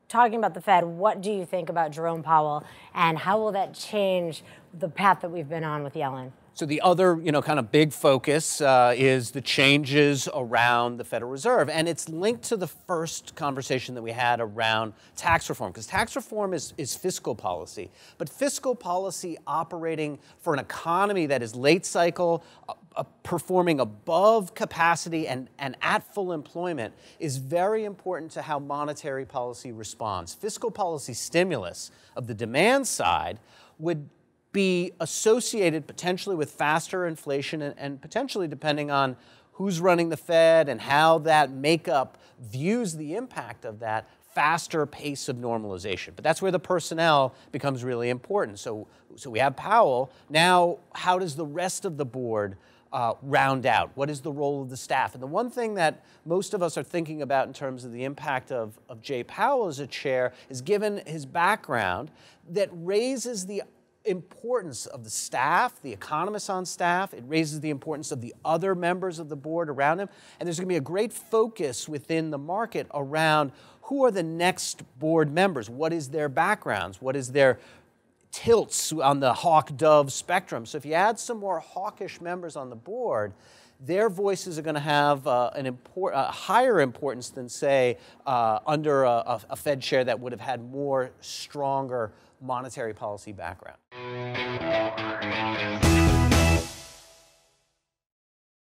talking about the Fed, what do you think about Jerome Powell, and how will that change the path that we've been on with Yellen? So the other, kind of big focus is the changes around the Federal Reserve. And it's linked to the first conversation that we had around tax reform, because tax reform is fiscal policy. But fiscal policy operating for an economy that is late cycle, performing above capacity and at full employment is very important to how monetary policy responds. Fiscal policy stimulus of the demand side would be associated potentially with faster inflation and potentially, depending on who's running the Fed and how that makeup views the impact of that, faster pace of normalization. But that's where the personnel becomes really important. So we have Powell. Now, how does the rest of the board round out? What is the role of the staff? And the one thing that most of us are thinking about in terms of the impact of Jay Powell as a chair is, given his background, that raises the importance of the staff, the economists on staff. It raises the importance of the other members of the board around him. And there's going to be a great focus within the market around who are the next board members? What is their backgrounds? What is their tilts on the hawk-dove spectrum? So if you add some more hawkish members on the board, their voices are going to have a higher importance than, say, under a Fed chair that would have had more stronger monetary policy background.